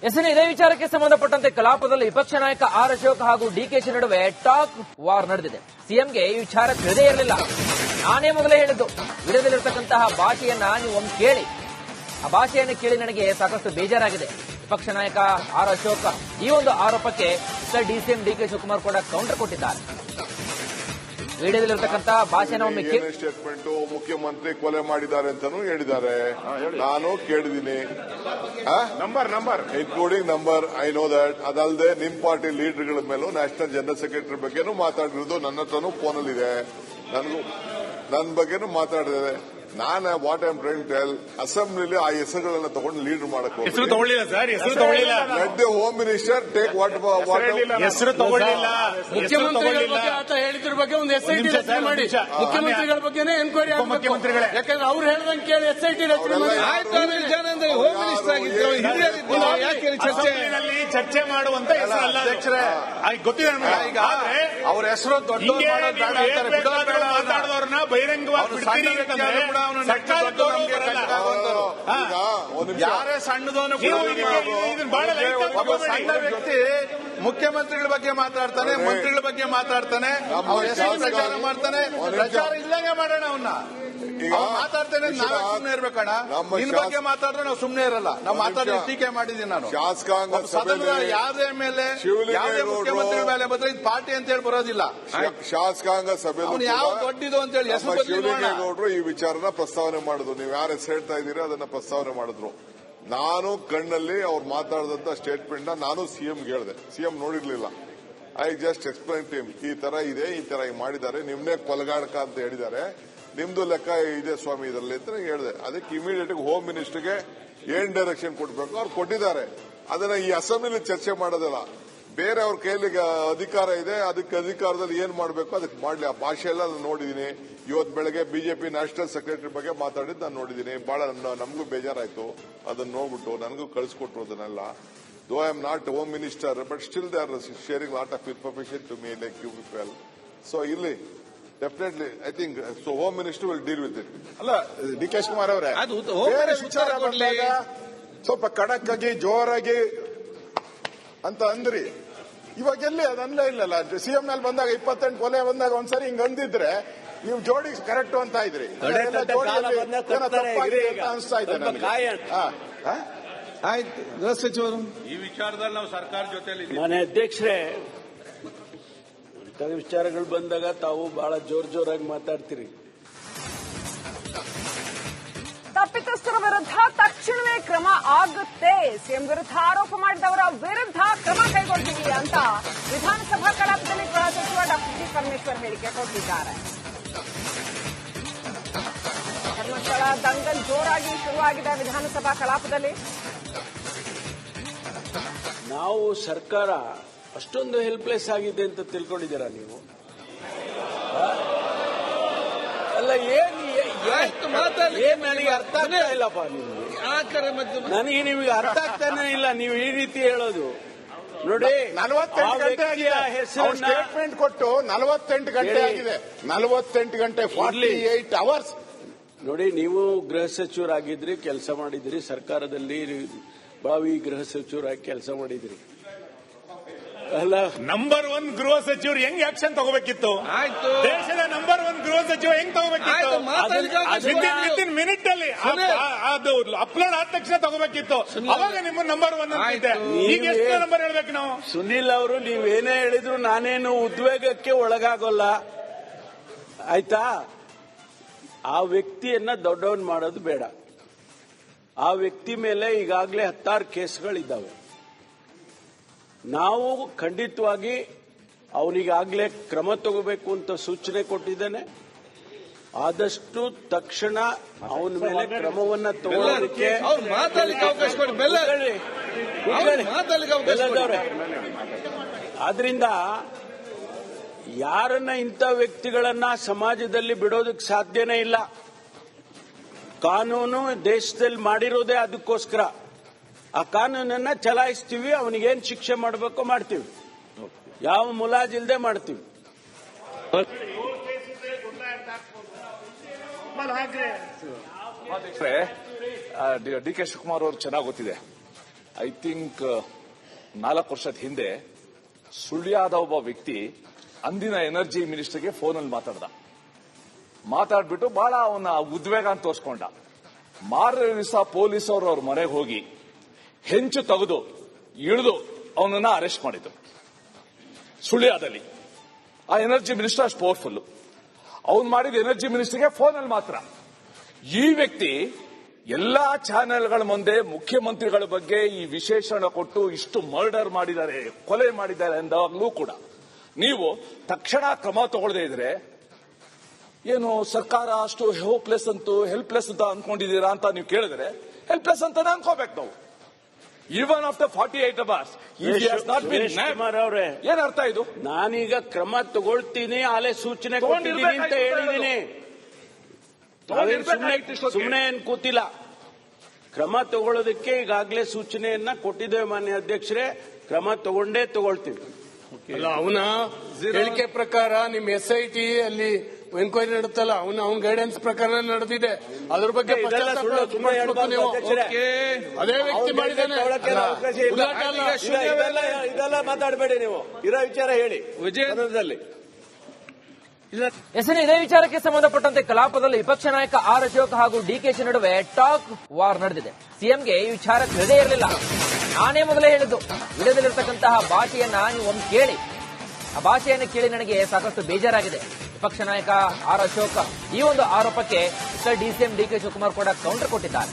ಇದೇ ವಿಚಾರಕ್ಕೆ ಸಂಬಂಧಪಟ್ಟಂತೆ ಕಲಾಪದಲ್ಲಿ ವಿಪಕ್ಷ ನಾಯಕ ಆರ್ ಅಶೋಕ್ ಹಾಗೂ ಡಿಕೆಶಿ ನಡುವೆ ಟಾಕ್ ವಾರ್ ನಡೆದಿದೆ. ಸಿಎಂಗೆ ಈ ವಿಚಾರ ತಿಳಿದೇ ಇರಲಿಲ್ಲ. ನಾನೇ ಮೊದಲೇ ಹೇಳಿದ್ದು, ವಿರೋಧದಲ್ಲಿರತಕ್ಕಂತಹ ಭಾಷೆಯನ್ನ ನೀವು ಒಮ್ಮೆ ಕೇಳಿ. ಆ ಭಾಷೆಯನ್ನು ಕೇಳಿ ನನಗೆ ಸಾಕಷ್ಟು ಬೇಜಾರಾಗಿದೆ. ವಿಪಕ್ಷ ನಾಯಕ ಆರ್ ಅಶೋಕ್ ಈ ಒಂದು ಆರೋಪಕ್ಕೆ ಡಿಸಿಎಂ ಡಿಕೆ ಶಿವಕುಮಾರ್ ಕೂಡ ಕೌಂಟರ್ ಕೊಟ್ಟಿದ್ದಾರೆ. ವಿಡಿಯೋದಲ್ಲಿರತಕ್ಕಂತ ಭಾಷೆನ ಒಮ್ಮೆ ಸ್ಟೇಟ್ಮೆಂಟ್ ಮುಖ್ಯಮಂತ್ರಿ ಕೊಲೆ ಮಾಡಿದ್ದಾರೆ ಅಂತಾನೂ ಹೇಳಿದ್ದಾರೆ. ನಾನು ಕೇಳಿದ್ದೀನಿ, including number. I know that. ಅದಲ್ಲದೆ ನಿಮ್ ಪಾರ್ಟಿ ಲೀಡರ್ಗಳ ಮೇಲೂ ನ್ಯಾಷನಲ್ ಜನರಲ್ ಸೆಕ್ರೆಟರಿ ಬಗ್ಗೆನೂ ಮಾತಾಡಿರೋದು ನನ್ನ ಹತ್ರನೂ ಫೋನಲ್ಲಿದೆ. ನನ್ನ ಬಗ್ಗೆನೂ ಮಾತಾಡಿದೆ. ನಾನು what I am trying to tell, ಅಸೆಂಬ್ಲಿಲಿ ಆ ಹೆಸರುಗಳನ್ನ ತಗೊಂಡು ಲೀಡರ್ ಮಾಡಕ್ ಹೆಸರು ತಗೊಳ್ಳಿಲ್ಲ ಸರ್, ಹೆಸರು ತಗೊಳ್ಳಿಲ್ಲ. Let the home minister take what ಹೆಸರು ತಗೊಳ್ಳಿಲ್ಲ. ಮುಖ್ಯಮಂತ್ರಿಗಳ ಬಗ್ಗೆ ಆತ ಹೇಳಿದ್ರ ಬಗ್ಗೆ ಒಂದು ಎಸ್ಐಟಿ ರಚನೆ ಮಾಡಿ, ಮುಖ್ಯಮಂತ್ರಿಗಳ ಬಗ್ಗೆನೇ ಎನ್ಕ್ವೈರಿ ಮುಖ್ಯಮಂತ್ರಿಗಳೇ, ಯಾಕಂದ್ರೆ ಅವ್ರು ಹೇಳ್ದಂಗೆ ಕೇಳಿ ಎಸ್ಐಟಿ ರಚನೆ ಮಾಡಿ. ಹೋಮ್ ಮಿನಿಸ್ಟರ್ ಆಗಿದ್ರು ಚರ್ಚೆಯಲ್ಲಿ ಚರ್ಚೆ ಮಾಡುವಂತ ಹೆಸರಲ್ಲ ಅಧ್ಯಕ್ಷರೇ. ಗೊತ್ತಿದೆ ಈಗ ಅವ್ರ ಹೆಸರು ದೊಡ್ಡ ಮಾತಾಡಿದವ್ರನ್ನ ಬಹಿರಂಗವಾಗಿ ಯಾರೇ ಸಣ್ಣದವನು ಸಣ್ಣ ವ್ಯಕ್ತಿ ಮುಖ್ಯಮಂತ್ರಿಗಳ ಬಗ್ಗೆ ಮಾತಾಡ್ತಾನೆ, ಮಂತ್ರಿಗಳ ಬಗ್ಗೆ ಮಾತಾಡ್ತಾನೆ, ಅವ್ರ ಹೆಸರು ಪ್ರಚಾರ ಮಾಡ್ತಾನೆ. ಪ್ರಚಾರ ಇಲ್ಲಂಗೆ ಮಾಡೋಣ ಅವನ್ನ. ಮಾತಾಡ್ತೇನೆ, ನಾವೇ ಸುಮ್ಮನೆ ಇರ್ಬೇಕಣ್ಣ. ನಿನ್ ಬಗ್ಗೆ ಮಾತಾಡಿದ್ರೆ ನಾವು ಸುಮ್ಮನೆ ಇರಲ್ಲ. ನಾವು ಮಾತಾಡಿ ಟೀಕೆ ಮಾಡಿದ್ದೀನಿ ನಾನು. ಶಾಸಕಾಂಗ ಸದನದ ಯಾವುದೇ ಮೇಲೆ ಯಾವುದೇ ಮುಖ್ಯಮಂತ್ರಿಗಳ ಮೇಲೆ ಬಂದ್ರೆ ಇದು ಪಾರ್ಟಿ ಅಂತ ಹೇಳಿ ಬರೋದಿಲ್ಲ. ಶಾಸಕಾಂಗ ಸಭೆ ಯಾವ ದೊಡ್ಡದು ಅಂತ ಹೇಳಿ ಶಿವಲಿಂಗೇಗೌಡರು ಈ ವಿಚಾರನ ಪ್ರಸ್ತಾವನೆ ಮಾಡಿದ್ರು. ನೀವು ಯಾರು ಹೆಸರು ಹೇಳ್ತಾ ಇದ್ದೀರಿ ಅದನ್ನ ಪ್ರಸ್ತಾವನೆ ಮಾಡಿದ್ರು. ನಾನು ಕಣ್ಣಲ್ಲಿ ಅವ್ರು ಮಾತಾಡಿದಂತ ಸ್ಟೇಟ್ಮೆಂಟ್ ನಾನು ಸಿಎಂಗೆ ಹೇಳಿದೆ. ಸಿಎಂ ನೋಡಿರ್ಲಿಲ್ಲ. I just explain to him, ಈ ತರ ಇದೆ, ಈ ತರ ಮಾಡಿದ್ದಾರೆ, ನಿಮ್ನೆ ಕೊಲಗಾಡಕ ಅಂತ ಹೇಳಿದ್ದಾರೆ, ನಿಮ್ದು ಲೆಕ್ಕ ಇದೆ ಸ್ವಾಮಿ ಇದರಲ್ಲಿ ಅಂತ ಹೇಳಿದೆ. ಅದಕ್ಕೆ ಇಮಿಡಿಯೇಟ್ ಹೋಮ್ ಮಿನಿಸ್ಟರ್ಗೆ ಏನ್ ಡೈರೆಕ್ಷನ್ ಕೊಡ್ಬೇಕು ಅವ್ರು ಕೊಟ್ಟಿದ್ದಾರೆ. ಅದನ್ನ ಈ ಅಸೆಂಬ್ಲಿಲಿ ಚರ್ಚೆ ಮಾಡೋದಿಲ್ಲ. ಬೇರೆ ಅವ್ರ ಕೈಯಲ್ಲಿ ಅಧಿಕಾರ ಇದೆ, ಅದಕ್ಕೆ ಅಧಿಕಾರದಲ್ಲಿ ಏನ್ ಮಾಡಬೇಕು ಅದಕ್ಕೆ ಮಾಡ್ಲಿ. ಆ ಭಾಷೆ ಎಲ್ಲ ನೋಡಿದೀನಿ. ಇವತ್ತು ಬೆಳಗ್ಗೆ ಬಿಜೆಪಿ ನ್ಯಾಷನಲ್ ಸೆಕ್ರೆಟರಿ ಬಗ್ಗೆ ಮಾತಾಡಿದ್ದು ನಾನು ನೋಡಿದೀನಿ. ಬಹಳ ನಮಗೂ ಬೇಜಾರಾಯ್ತು. ಅದನ್ನ ನೋಡ್ಬಿಟ್ಟು ನನಗೂ ಕಳಿಸ್ಕೊಟ್ರು ಅದನ್ನೆಲ್ಲ. Though I am not home minister, but still they are sharing lot of information to me like you people. So ಇಲ್ಲಿ definitely I think so home minister will deal with it. ಅಲ್ಲ, ಡಿ ಕೆ ಶಿವಕುಮಾರ್ ಅವರೇ, ಬೇರೆ ವಿಚಾರ ಬಂದಾಗ ಸ್ವಲ್ಪ ಖಡಕ್ ಆಗಿ ಜೋರಾಗಿ ಅಂತ ಅಂದ್ರಿ. ಇವಾಗ ಎಲ್ಲಿ ಅದನ್ನೇ ಇಲ್ಲಲ್ಲ. ಸಿಎಂ ಮೇಲೆ ಬಂದಾಗ 28 ಕೊಲೆ ಬಂದಾಗ ಒಂದ್ಸರಿ ಹಿಂಗ್ ಅಂದಿದ್ರೆ ನೀವು ಜೋಡಿ ಕರೆಕ್ಟ್ ಅಂತ ಇದ್ರಿ. ಅನಿಸ್ತಾ ಇದೆ ನನಗೆ. ಆಯ್ತು, ಗೃಹ ಸಚಿವರು ಈ ವಿಚಾರದಲ್ಲಿ ನಾವು ಸರ್ಕಾರ ಜೊತೆಲಿ ಮಾನ್ಯ ಅಧ್ಯಕ್ಷರೇ, ಇಂಥ ವಿಚಾರಗಳು ಬಂದಾಗ ತಾವು ಬಹಳ ಜೋರಾಗಿ ಮಾತಾಡ್ತೀರಿ. ತಪ್ಪಿತಸ್ಥರ ವಿರುದ್ಧ ತಕ್ಷಣವೇ ಕ್ರಮ ಆಗುತ್ತೆ. ಸಿಎಂ ವಿರುದ್ಧ ಆರೋಪ ಮಾಡಿದವರ ವಿರುದ್ಧ ಕ್ರಮ ಕೈಗೊಳ್ತೀವಿ ಅಂತ ವಿಧಾನಸಭಾ ಕಲಾಪದಲ್ಲಿ ಗೃಹ ಸಚಿವ ಡಾ ಜಿ ಪರಮೇಶ್ವರ್ ಹೇಳಿಕೆ ಕೊಟ್ಟಿದ್ದಾರೆ. ಧರ್ಮಸ್ಥಳ ದಂಗಲ್ ಜೋರಾಗಿ ಶುರುವಾಗಿದೆ ವಿಧಾನಸಭಾ ಕಲಾಪದಲ್ಲಿ. ನಾವು ಸರ್ಕಾರ ಅಷ್ಟೊಂದು ಹೆಲ್ಪ್ಲೆಸ್ ಆಗಿದೆ ಅಂತ ತಿಳ್ಕೊಂಡಿದ್ದೀರಾ ನೀವು? ಅಲ್ಲ, ನನಗೆ ಅರ್ಥ ಆಗ್ತಾ ಇಲ್ಲಪ್ಪ. ನನಗೆ ನಿಮಗೆ ಅರ್ಥ ಆಗ್ತಾನೆ ಇಲ್ಲ ನೀವು ಈ ರೀತಿ ಹೇಳೋದು. ನೋಡಿ, 48 ಗಂಟೆ ಆಗಿದೆ ಸ್ಟೇಟ್ಮೆಂಟ್ ಕೊಟ್ಟು. 48 ಗಂಟೆ ಆಗಿದೆ. 48 ಗಂಟೆ 48 ಅವರ್ಸ್. ನೋಡಿ, ನೀವು ಗೃಹ ಸಚಿವರಾಗಿದ್ರಿ, ಕೆಲಸ ಮಾಡಿದ್ರಿ, ಸರ್ಕಾರದಲ್ಲಿ ಬಾವಿ ಗೃಹ ಸಚಿವರಾಗಿ ಕೆಲಸ ಮಾಡಿದ್ರಿ. ಅಲ್ಲ, ನಂಬರ್ 1 ಗೃಹ ಸಚಿವರು ಹೆಂಗ್ ಆಕ್ಷನ್ ತಗೋಬೇಕಿತ್ತು? ದೇಶದ ನಂಬರ್ 1 ಗೃಹ ಸಚಿವ ಹೆಂಗ್ ತಗೋಬೇಕಿತ್ತು? ವಿತಿನ್ ಮಿನಿಟ್ ಅಲ್ಲಿ ಅದು ಅಪ್ಲೋಡ್ ಆದ ತಕ್ಷಣ ತಗೋಬೇಕಿತ್ತು. ಅವಾಗ ನಿಮ್ಮ ನಂಬರ್ 1 ಅಂತಿದೆ. ಈಗ ಎಷ್ಟು ನಂಬರ್ ಹೇಳ್ಬೇಕು ನಾವು? ಸುನೀಲ್ ಅವರು, ನೀವೇನೇ ಹೇಳಿದ್ರು ನಾನೇನು ಉದ್ವೇಗಕ್ಕೆ ಒಳಗಾಗೋಲ್ಲ, ಆಯ್ತಾ? ಆ ವ್ಯಕ್ತಿಯನ್ನ ದೊಡ್ಡವನ್ ಮಾಡೋದು ಬೇಡ. ಆ ವ್ಯಕ್ತಿ ಮೇಲೆ ಈಗಾಗಲೇ 16 ಕೇಸ್ಗಳಿದ್ದಾವೆ. ನಾವು ಖಂಡಿತವಾಗಿ ಅವನಿಗಾಗಲೇ ಕ್ರಮ ತಗೋಬೇಕು ಅಂತ ಸೂಚನೆ ಕೊಟ್ಟಿದ್ದೇನೆ. ಆದಷ್ಟು ತಕ್ಷಣ ಅವನ ಮೇಲೆ ಕ್ರಮವನ್ನ ತಗೊಳ್ಳೋದಕ್ಕೆ ಆದ್ರಿಂದ ಯಾರನ್ನ ಇಂಥ ವ್ಯಕ್ತಿಗಳನ್ನ ಸಮಾಜದಲ್ಲಿ ಬಿಡೋದಕ್ಕೆ ಸಾಧ್ಯನೇ ಇಲ್ಲ. ಕಾನೂನು ದೇಶದಲ್ಲಿ ಮಾಡಿರೋದೇ ಅದಕ್ಕೋಸ್ಕರ. ಆ ಕಾನೂನನ್ನ ಚಲಾಯಿಸ್ತೀವಿ. ಅವನಿಗೇನು ಶಿಕ್ಷೆ ಮಾಡಬೇಕೋ ಮಾಡ್ತೀವಿ. ಯಾವ ಮುಲಾಜಿಲ್ದೆ ಮಾಡ್ತೀವಿ. ಡಿ ಕೆ ಶಿವಕುಮಾರ್ ಅವರು ಚೆನ್ನಾಗಿ ಗೊತ್ತಿದೆ. ಐ ಥಿಂಕ್ 4 ವರ್ಷದ ಹಿಂದೆ ಸುಳ್ಯದ ಒಬ್ಬ ವ್ಯಕ್ತಿ ಅಂದಿನ ಎನರ್ಜಿ ಮಿನಿಸ್ಟರ್ಗೆ ಫೋನಲ್ಲಿ ಮಾತಾಡ್ಬಿಟ್ಟು ಬಹಳ ಅವನ ಉದ್ವೇಗ ಅಂತ ತೋರಿಸ್ಕೊಂಡ. ಮಾರನೇ ದಿವಸ ಪೊಲೀಸ್ ಅವರು ಅವ್ರ ಮನೆಗೆ ಹೋಗಿ ಹೆಂಚು ತೆಗೆದು ಇಳಿದು ಅವನನ್ನ ಅರೆಸ್ಟ್ ಮಾಡಿದ್ರು ಸುಳ್ಯದಲ್ಲಿ. ಆ ಎನರ್ಜಿ ಮಿನಿಸ್ಟರ್ ಅಷ್ಟು ಪವರ್ಫುಲ್. ಅವನು ಮಾಡಿದ ಎನರ್ಜಿ ಮಿನಿಸ್ಟರ್ಗೆ ಫೋನಲ್ಲಿ ಮಾತ್ರ. ಈ ವ್ಯಕ್ತಿ ಎಲ್ಲಾ ಚಾನೆಲ್ಗಳ ಮುಂದೆ ಮುಖ್ಯಮಂತ್ರಿಗಳ ಬಗ್ಗೆ ಈ ವಿಶೇಷಣ ಕೊಟ್ಟು ಇಷ್ಟು ಮರ್ಡರ್ ಮಾಡಿದ್ದಾರೆ, ಕೊಲೆ ಮಾಡಿದ್ದಾರೆ ಎಂದಾಗಲೂ ಕೂಡ ನೀವು ತಕ್ಷಣ ಕ್ರಮ ತಗೊಳ್ಳದೇ ಇದ್ರೆ ಏನು ಸರ್ಕಾರ ಅಷ್ಟು ಹೋಪ್ಲೆಸ್ ಅಂತೂ ಹೆಲ್ಪ್ಲೆಸ್ ಅಂತ ಅನ್ಕೊಂಡಿದ್ದೀರಾ ಅಂತ ನೀವು ಕೇಳಿದ್ರೆ ಹೆಲ್ಪ್ಲೆಸ್ ಅಂತಾನೆ ಅನ್ಕೋಬೇಕು ನಾವು. ಈವನ್ ಆಫ್ಟರ್ 48 hours ಅವರೇ, ಏನ್ ಅರ್ಥ ಇದು? ನಾನೀಗ ಕ್ರಮ ತಗೊಳ್ತೀನಿ, ಆಲೆ ಸೂಚನೆ ಕೊಟ್ಟಿದ್ದೀನಿ ಅಂತ ಹೇಳಿದ್ದೀನಿ. ಸುಮ್ಮನೆ ಏನ್ ಕೂತಿಲ್ಲ. ಕ್ರಮ ತಗೊಳ್ಳೋದಕ್ಕೆ ಈಗಾಗಲೇ ಸೂಚನೆಯನ್ನ ಕೊಟ್ಟಿದ್ದೇವೆ ಮಾನ್ಯ ಅಧ್ಯಕ್ಷರೇ. ಕ್ರಮ ತಗೊಳ್ತೀವಿ. ಅಲ್ಲ, ಅವನ ಹೇಳಿಕೆ ಪ್ರಕಾರ ನಿಮ್ SIT ಅಲ್ಲಿ ಎನ್ಕ್ವೈರಿ ನಡೆತಲ್ಲ, ಅವನ ಗೈಡೆನ್ಸ್ ಪ್ರಕಾರ ನಡೆದಿದೆ. ಅದ್ರ ಬಗ್ಗೆ ನೀವು ಅದೇ ವ್ಯಕ್ತಿ ಮಾಡಿದ್ದಾನೆ. ಇದೆಲ್ಲ ಮಾತಾಡಬೇಡಿ ನೀವು. ಇರೋ ವಿಚಾರ ಹೇಳಿ ವಿಜಯದಲ್ಲಿ. ಎಸ್ಎನ್, ಇದೇ ವಿಚಾರಕ್ಕೆ ಸಂಬಂಧಪಟ್ಟಂತೆ ಕಲಾಪದಲ್ಲಿ ವಿಪಕ್ಷ ನಾಯಕ ಆರ್ ಅಶೋಕ್ ಹಾಗೂ ಡಿಕೆಶಿ ನಡುವೆ ಟಾಕ್ ವಾರ್ ನಡೆದಿದೆ. ಸಿಎಂಗೆ ಈ ವಿಚಾರ ತಿಳಿದೇ ಇರಲಿಲ್ಲ. ನಾನೇ ಮೊದಲೇ ಹೇಳಿದ್ದು, ವಿಡಿಯೋದಲ್ಲಿರ್ತಕ್ಕಂತಹ ಭಾಷೆಯನ್ನ ನೀವು ಒಮ್ಮೆ ಕೇಳಿ. ಆ ಭಾಷೆಯನ್ನು ಕೇಳಿ ನನಗೆ ಸಾಕಷ್ಟು ಬೇಜಾರಾಗಿದೆ. ವಿಪಕ್ಷ ನಾಯಕ ಆರ್ ಅಶೋಕ್ ಈ ಒಂದು ಆರೋಪಕ್ಕೆ ಡಿಸಿಎಂ ಡಿಕೆ ಶಿವಕುಮಾರ್ ಕೂಡ ಕೌಂಟರ್ ಕೊಟ್ಟಿದ್ದಾರೆ.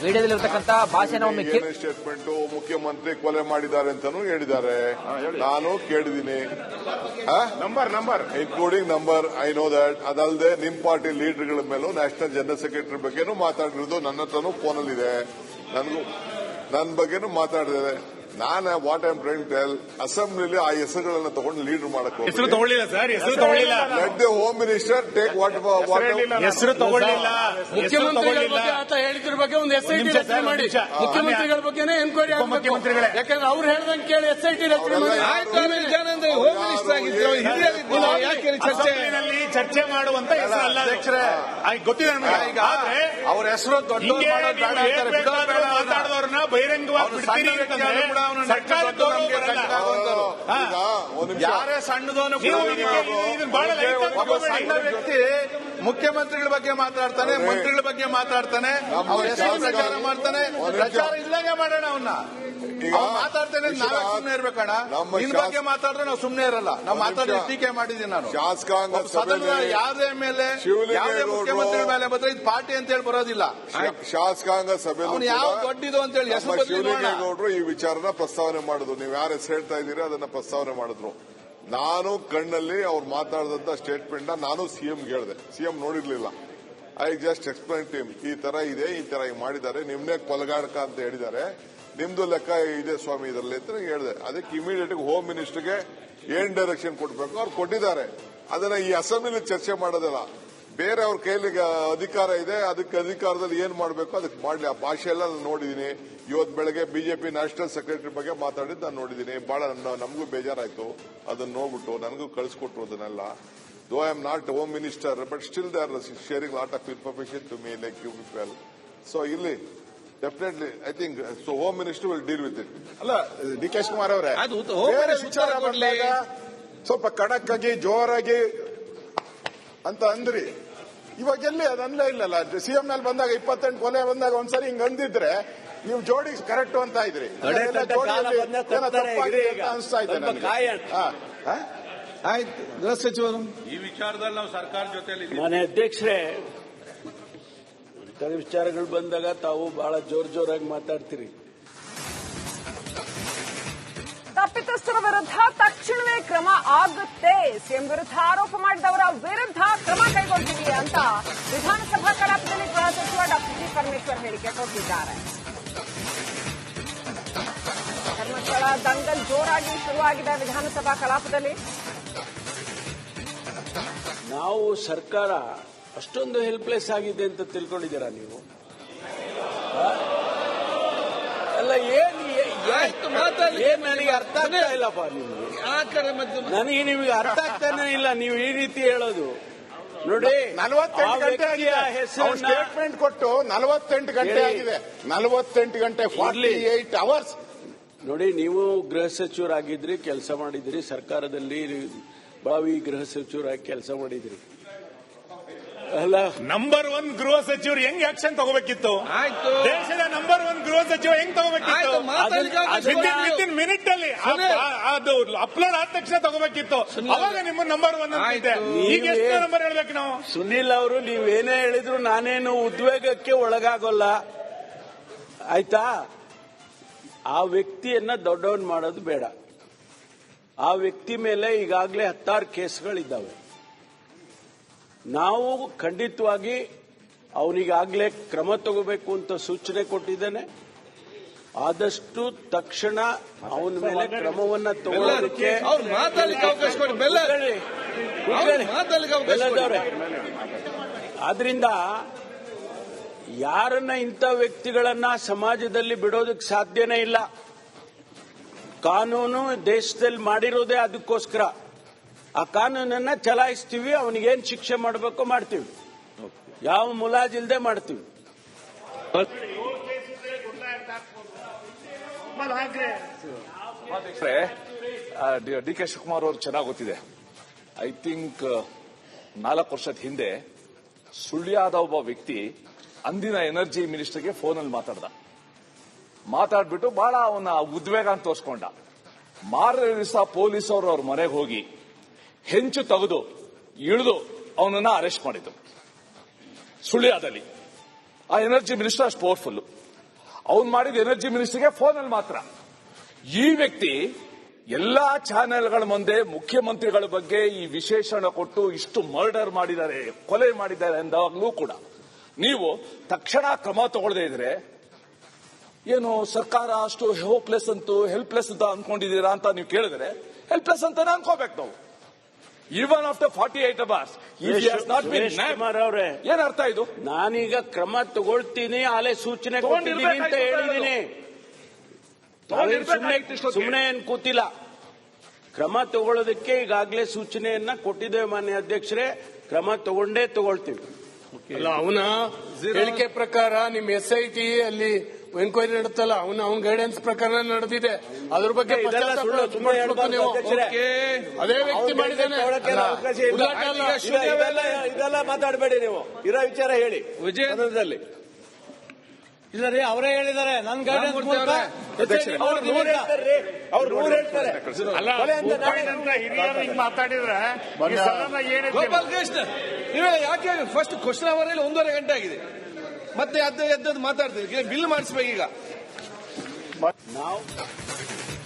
ವಿಡಿಯೋದಲ್ಲಿರ್ತಕ್ಕಂತಹ ಭಾಷೆನ ಒಮ್ಮೆ ಸ್ಟೇಟ್ಮೆಂಟ್ ಮುಖ್ಯಮಂತ್ರಿ ಕೊಲೆ ಮಾಡಿದ್ದಾರೆ ಅಂತಾನೂ ಹೇಳಿದ್ದಾರೆ. ನಾನು ಕೇಳಿದ್ದೀನಿ, number including number. I know that. ಅದಲ್ಲದೆ ನಿಮ್ ಪಾರ್ಟಿ ಲೀಡರ್ಗಳ ಮೇಲೂ ನ್ಯಾಷನಲ್ ಜನರಲ್ ಸೆಕ್ರೆಟರಿ ಬಗ್ಗೆನೂ ಮಾತಾಡಿರೋದು ನನ್ನ ಹತ್ರನೂ ಫೋನಲ್ಲಿದೆ. ನನ್ನ ಬಗ್ಗೆನೂ ಮಾತಾಡಿದ್ದಾರೆ. ನಾನು ವಾಟ್ ಐಮ್ ಟ್ರೈಂಗ್ ಟೆಲ್, ಅಸೆಂಬ್ಲಿಲಿ ಆ ಹೆಸರುಗಳನ್ನ ತಗೊಂಡು ಲೀಡರ್ ಮಾಡಕ್ ಹೆಸರು ತಗೊಳ್ಳಿಲ್ಲ ಸರ್, ಹೆಸರು ತಗೊಳ್ಳಿಲ್ಲ. Let the home minister take what ಹೆಸರು ತಗೊಳ್ಳಿಲ್ಲ. ಮುಖ್ಯಮಂತ್ರಿಗಳ ಬಗ್ಗೆ ಆತ ಹೇಳಿದ್ರ ಬಗ್ಗೆ ಒಂದು SIT ರಚನೆ ಮಾಡಿ. ಮುಖ್ಯಮಂತ್ರಿಗಳ ಬಗ್ಗೆನೇ ಎನ್ಕ್ವೈರಿ ಆಗಬೇಕು. ಯಾಕಂದ್ರೆ ಅವ್ರು ಹೇಳ್ದಂಗೆ ಕೇಳಿ SIT ರಚನೆ ಮಾಡಿ. ಹೋಮ್ ಮಿನಿಸ್ಟರ್ ಆಗಿದ್ರು, ಚರ್ಚೆ ಮಾಡುವಂತ ಹೆಸರಲ್ಲ ಅಧ್ಯಕ್ಷರೇ. ಗೊತ್ತಿದೆ ನಮಗೆ. ಆದ್ರೆ ಅವ್ರ ಹೆಸರು ಮಾತಾಡಿದವ್ರನ್ನ ಬಹಿರಂಗವಾಗಿ ಬಿಡ್ತೀರಿ ಅಂತಂದ್ರೆ ಯಾರೇ ಸಣ್ಣದವನು ಸಣ್ಣ ವ್ಯಕ್ತಿ ಮುಖ್ಯಮಂತ್ರಿಗಳ ಬಗ್ಗೆ ಮಾತಾಡ್ತಾನೆ, ಮಂತ್ರಿಗಳ ಬಗ್ಗೆ ಮಾತಾಡ್ತಾನೆ, ಅವ್ರ ಹೆಸರು ಪ್ರಚಾರ ಮಾಡ್ತಾನೆ. ಪ್ರಚಾರ ಇಲ್ಲಂಗೆ ಮಾಡೋಣ. ಅವನ್ನ ಮಾತಾಡ್ತೇನೆ, ನಾವು ಸುಮ್ಮನೆ ಇರ್ಬೇಕಣ್ಣ. ನಿನ್ ಬಗ್ಗೆ ಮಾತಾಡಿದ್ರೆ ನಾವು ಸುಮ್ಮನೆ ಇರಲ್ಲ. ನಾವು ಮಾತಾಡಿ ಟೀಕೆ ಮಾಡಿದ್ದೀನಿ ನಾನು. ಶಾಸಕಾಂಗ ಯಾವುದೇ ಮೇಲೆ ಯಾವುದೇ ಮುಖ್ಯಮಂತ್ರಿಗಳ ಮೇಲೆ ಬಂದ್ರೆ ಇದು ಪಾರ್ಟಿ ಅಂತ ಹೇಳಿ ಬರೋದಿಲ್ಲ. ಶಾಸಕಾಂಗ ಸಭೆ ಯಾವ ದೊಡ್ಡಿದು ಅಂತ ಹೇಳಿ ಶಿವಲಿಂಗೇಗೌಡರು ಈ ವಿಚಾರನ ಪ್ರಸ್ತಾವನೆ ಮಾಡಿದ್ರು. ನೀವು ಯಾರು ಹೆಸರು ಹೇಳ್ತಾ ಇದ್ದೀರಿ ಅದನ್ನ ಪ್ರಸ್ತಾವನೆ ಮಾಡಿದ್ರು. ನಾನು ಕಣ್ಣಲ್ಲಿ ಅವ್ರು ಮಾತಾಡಿದಂತ ಸ್ಟೇಟ್ಮೆಂಟ್ ನಾನು ಸಿಎಂ ಹೇಳಿದೆ. ಸಿಎಂ ನೋಡಿರ್ಲಿಲ್ಲ. I just explain to him, ಈ ತರ ಇದೆ, ಈ ತರ ಮಾಡಿದ್ದಾರೆ, ನಿಮ್ನೆ ಕೊಲಗಾಡಕ ಅಂತ ಹೇಳಿದ್ದಾರೆ, ನಿಮ್ದು ಲೆಕ್ಕ ಇದೆ ಸ್ವಾಮಿ ಇದರಲ್ಲಿ ಅಂತ ಹೇಳಿದೆ. ಅದಕ್ಕೆ ಇಮಿಡಿಯೇಟ್ ಹೋಮ್ ಮಿನಿಸ್ಟರ್ಗೆ ಏನ್ ಡೈರೆಕ್ಷನ್ ಕೊಡ್ಬೇಕು ಅವ್ರು ಕೊಟ್ಟಿದ್ದಾರೆ. ಅದನ್ನ ಈ ಅಸೆಂಬ್ಲಿಲಿ ಚರ್ಚೆ ಮಾಡೋದಲ್ಲ. ಬೇರೆ ಅವ್ರ ಕೈಲಿ ಅಧಿಕಾರ ಇದೆ, ಅದಕ್ಕೆ ಅಧಿಕಾರದಲ್ಲಿ ಏನ್ ಮಾಡಬೇಕು ಅದಕ್ಕೆ ಮಾಡ್ಲಿ. ಆ ಭಾಷೆ ಎಲ್ಲ ನಾನು ನೋಡಿದೀನಿ. ಇವತ್ತು ಬೆಳಗ್ಗೆ ಬಿಜೆಪಿ ನ್ಯಾಷನಲ್ ಸೆಕ್ರೆಟರಿ ಬಗ್ಗೆ ಮಾತಾಡಿದ್ದು ನಾನು ನೋಡಿದೀನಿ. ಬಹಳ ನಮಗೂ ಬೇಜಾರಾಯ್ತು. ಅದನ್ನ ನೋಡ್ಬಿಟ್ಟು ನನಗೂ ಕಳಿಸ್ಕೊಟ್ರು ಅದನ್ನೆಲ್ಲ. Though I am not home minister, but still they are sharing lot of information to me like you people. So ಇಲ್ಲಿ definitely I think so home minister will deal with it. ಅಲ್ಲ, ಡಿಕೆ ಶಿವಕುಮಾರ್ ಅವರೇ, ಬೇರೆ ವಿಚಾರ ಬಂದಾಗ ಸ್ವಲ್ಪ ಖಡಕ್ ಆಗಿ ಜೋರಾಗಿ ಅಂತ ಅಂದ್ರಿ. ಇವಾಗ ಎಲ್ಲಿ ಅದನ್ಲೇ ಇಲ್ಲಲ್ಲ. ಸಿಎಂ ನಲ್ಲಿ ಬಂದಾಗ 28 ಕೊಲೆ ಬಂದಾಗ ಒಂದ್ಸರಿ ಹಿಂಗ್ ಅಂದಿದ್ರೆ ನೀವು ಜೋಡಿ ಕರೆಕ್ಟ್ ಅಂತ ಇದ್ರಿ. ಅನಿಸ್ತಾ ಇದೆ. ಆಯ್ತು, ಗೃಹ ಸಚಿವರು ಈ ವಿಚಾರದಲ್ಲಿ ನಾವು ಸರ್ಕಾರ ಜೊತೆಲಿ ಮಾನ್ಯ ಅಧ್ಯಕ್ಷರೇ, ವಿಚಾರಗಳು ಬಂದಾಗ ತಾವು ಬಹಳ ಜೋರಾಗಿ ಮಾತಾಡ್ತೀರಿ. ತಪ್ಪಿತಸ್ಥರ ವಿರುದ್ಧ ತಕ್ಷಣವೇ ಕ್ರಮ ಆಗುತ್ತೆ. ಸಿಎಂ ವಿರುದ್ಧ ಆರೋಪ ಮಾಡಿದವರ ವಿರುದ್ಧ ಕ್ರಮ ಕೈಗೊಳ್ತೀವಿ ಅಂತ ವಿಧಾನಸಭಾ ಕಲಾಪದಲ್ಲಿ ಗೃಹ ಸಚಿವ ಡಾಕ್ಟರ್ ಜಿ ಪರಮೇಶ್ವರ್ ಹೇಳಿಕೆ ಕೊಟ್ಟಿದ್ದಾರೆ. ಧರ್ಮಸ್ಥಳ ದಂಗಲ್ ಜೋರಾಗಿ ಶುರುವಾಗಿದೆ ವಿಧಾನಸಭಾ ಕಲಾಪದಲ್ಲಿ. ನಾವು ಸರ್ಕಾರ ಅಷ್ಟೊಂದು ಹೆಲ್ಪ್ಲೆಸ್ ಆಗಿದೆ ಅಂತ ತಿಳ್ಕೊಂಡಿದ್ದೀರಾ ನೀವು? ಅಲ್ಲ, ನನಗೆ ಅರ್ಥ ಆಗ್ತಾ ಇಲ್ಲಪ್ಪ. ನಿಮಗೆ ನಿಮಗೆ ಅರ್ಥ ಆಗ್ತಾನೆ ಇಲ್ಲ ನೀವು ಈ ರೀತಿ ಹೇಳೋದು. ನೋಡಿ 48 ಗಂಟೆ ಆಗಿದೆ. ಸ್ಟೇಟ್ಮೆಂಟ್ ಕೊಟ್ಟು 48 ಗಂಟೆ ಆಗಿದೆ. 48 ಗಂಟೆ 48 ಅವರ್ಸ್. ನೋಡಿ, ನೀವು ಗೃಹ ಸಚಿವರಾಗಿದ್ರಿ, ಕೆಲಸ ಮಾಡಿದ್ರಿ, ಸರ್ಕಾರದಲ್ಲಿ ಬಾವಿ ಗೃಹ ಸಚಿವರಾಗಿ ಕೆಲಸ ಮಾಡಿದ್ರಿ ಅಲ್ಲ. ನಂಬರ್ 1 ಗೃಹ ಸಚಿವರು ಹೆಂಗ್ ಆಕ್ಷನ್ ತಗೋಬೇಕಿತ್ತು? ದೇಶದ ನಂಬರ್ 1 ಗೃಹ ಸಚಿವ ಹೆಂಗ್ ತಗೋಬೇಕಿತ್ತು? ವಿತಿನ್ ಮಿನಿಟ್ ಅಲ್ಲಿ ಅದು ಅಪ್ಲೋಡ್ ಆದ ತಕ್ಷಣ ತಗೋಬೇಕಿತ್ತು. ಅವಾಗ ನಿಮ್ಮ ನಂಬರ್ 1 ಅಂತಿದೆ. ಈಗ ಎಷ್ಟು ನಂಬರ್ ಹೇಳ್ಬೇಕು ನಾವು? ಸುನೀಲ್ ಅವರು, ನೀವೇನೇ ಹೇಳಿದ್ರು ನಾನೇನು ಉದ್ವೇಗಕ್ಕೆ ಒಳಗಾಗೋಲ್ಲ, ಆಯ್ತಾ? ಆ ವ್ಯಕ್ತಿಯನ್ನ ದೊಡ್ಡವನ್ ಮಾಡೋದು ಬೇಡ. ಆ ವ್ಯಕ್ತಿ ಮೇಲೆ ಈಗಾಗಲೇ 16 ಕೇಸ್ಗಳಿದ್ದಾವೆ. ನಾವು ಖಂಡಿತವಾಗಿ ಅವನಿಗಾಗಲೇ ಕ್ರಮ ತಗೋಬೇಕು ಅಂತ ಸೂಚನೆ ಕೊಟ್ಟಿದ್ದೇನೆ. ಆದಷ್ಟು ತಕ್ಷಣ ಅವನ ಮೇಲೆ ಕ್ರಮವನ್ನ ತಗೊಳ್ಳೋದಕ್ಕೆ ಆದ್ರಿಂದ ಯಾರನ್ನ ಇಂಥ ವ್ಯಕ್ತಿಗಳನ್ನ ಸಮಾಜದಲ್ಲಿ ಬಿಡೋದಕ್ಕೆ ಸಾಧ್ಯನೇ ಇಲ್ಲ. ಕಾನೂನು ದೇಶದಲ್ಲಿ ಮಾಡಿರೋದೇ ಅದಕ್ಕೋಸ್ಕರ. ಆ ಕಾನೂನನ್ನ ಚಲಾಯಿಸ್ತೀವಿ, ಅವನಿಗೇನ್ ಶಿಕ್ಷೆ ಮಾಡಬೇಕು ಮಾಡ್ತೀವಿ, ಯಾವ ಮುಲಾಜಿಲ್ದೆ ಮಾಡ್ತೀವಿ. ಡಿ ಕೆ ಶಿವಕುಮಾರ್ ಅವರು ಚೆನ್ನಾಗಿ ಗೊತ್ತಿದೆ. ಐ ಥಿಂಕ್ 4 ವರ್ಷದ ಹಿಂದೆ ಸುಳ್ಯದ ಒಬ್ಬ ವ್ಯಕ್ತಿ ಅಂದಿನ ಎನರ್ಜಿ ಮಿನಿಸ್ಟರ್ಗೆ ಫೋನಲ್ಲಿ ಮಾತಾಡ್ಬಿಟ್ಟು ಬಹಳ ಅವನ ಉದ್ವೇಗ ಅಂತ ತೋರಿಸ್ಕೊಂಡ. ಮಾರನೇ ದಿವಸ ಪೊಲೀಸ್ ಅವರು ಅವ್ರ ಮನೆಗೆ ಹೋಗಿ ಹೆಂಚು ತೆಗೆದು ಇಳಿದು ಅವನನ್ನ ಅರೆಸ್ಟ್ ಮಾಡಿದ್ರು ಸುಳ್ಯದಲ್ಲಿ. ಆ ಎನರ್ಜಿ ಮಿನಿಸ್ಟರ್ ಅಷ್ಟು ಪವರ್ಫುಲ್. ಅವನು ಮಾಡಿದ ಎನರ್ಜಿ ಮಿನಿಸ್ಟರ್ಗೆ ಫೋನಲ್ಲಿ ಮಾತ್ರ. ಈ ವ್ಯಕ್ತಿ ಎಲ್ಲಾ ಚಾನೆಲ್ಗಳ ಮುಂದೆ ಮುಖ್ಯಮಂತ್ರಿಗಳ ಬಗ್ಗೆ ಈ ವಿಶೇಷಣ ಕೊಟ್ಟು ಇಷ್ಟು ಮರ್ಡರ್ ಮಾಡಿದ್ದಾರೆ, ಕೊಲೆ ಮಾಡಿದ್ದಾರೆ ಎಂದಾಗಲೂ ಕೂಡ ನೀವು ತಕ್ಷಣ ಕ್ರಮ ತಗೊಳ್ಳದೇ ಇದ್ರೆ ಏನು ಸರ್ಕಾರ ಅಷ್ಟು ಹೋಪ್ಲೆಸ್ ಅಂತೂ ಹೆಲ್ಪ್ಲೆಸ್ ಅಂತ ಅನ್ಕೊಂಡಿದ್ದೀರಾ ಅಂತ ನೀವು ಕೇಳಿದ್ರೆ ಹೆಲ್ಪ್ಲೆಸ್ ಅಂತಾನೆ ಅನ್ಕೋಬೇಕು ನಾವು. ಈವನ್ ಆಫ್ಟರ್ 48 hours ಕುಮಾರ್ ಅವರೇ, ಏನ್ ಅರ್ಥ ಇದು? ನಾನೀಗ ಕ್ರಮ ತಗೊಳ್ತೀನಿ, ಆಲೆ ಸೂಚನೆ ಕೊಟ್ಟಿದ್ದೀನಿ ಅಂತ ಹೇಳಿದ್ದೀನಿ. ಸುಮ್ಮನೆ ಏನ್ ಕೂತಿಲ್ಲ. ಕ್ರಮ ತಗೊಳ್ಳೋದಕ್ಕೆ ಈಗಾಗಲೇ ಸೂಚನೆಯನ್ನ ಕೊಟ್ಟಿದ್ದೇವೆ ಮಾನ್ಯ ಅಧ್ಯಕ್ಷರೇ. ಕ್ರಮ ತಗೊಂಡೇ ತಗೊಳ್ತೀವಿ. ಅಲ್ಲ, ಅವನ ಹೇಳಿಕೆ ಪ್ರಕಾರ ನಿಮ್ SIT ಅಲ್ಲಿ ಎನ್ಕ್ವೈರಿ ನಡೆತಲ್ಲ, ಅವನ ಗೈಡೆನ್ಸ್ ಪ್ರಕಾರ ನಡೆದಿದೆ. ಅದ್ರ ಬಗ್ಗೆ ನೀವು ಅದೇ ವ್ಯಕ್ತಿ ಮಾಡಿದ್ದೇನೆ. ಇದೆಲ್ಲ ಮಾತಾಡಬೇಡಿ ನೀವು, ಇರೋ ವಿಚಾರ ಹೇಳಿ. ವಿಜಯನಗರದಲ್ಲಿ ಇಲ್ಲ ರೀ, ಅವರೇ ಹೇಳಿದ್ದಾರೆ. ನನ್ನ ಗೈಡೆನ್ಸ್ ಹಿರಿಯರು ಮಾತಾಡಿದ್ರೆ ಗೋಪಾಲ್ ಕೃಷ್ಣ ನೀವೆಲ್ಲ ಯಾಕೆ ಫಸ್ಟ್ ಕ್ವಶನ್ ಅವರಲ್ಲಿ 1.5 ಗಂಟೆ ಆಗಿದೆ, ಮತ್ತೆ ಎದ್ದದ್ದು ಮಾತಾಡ್ತೀವಿ. ಬಿಲ್ ಮಾಡಿಸ್ಬೇಕೀಗ ನಾವು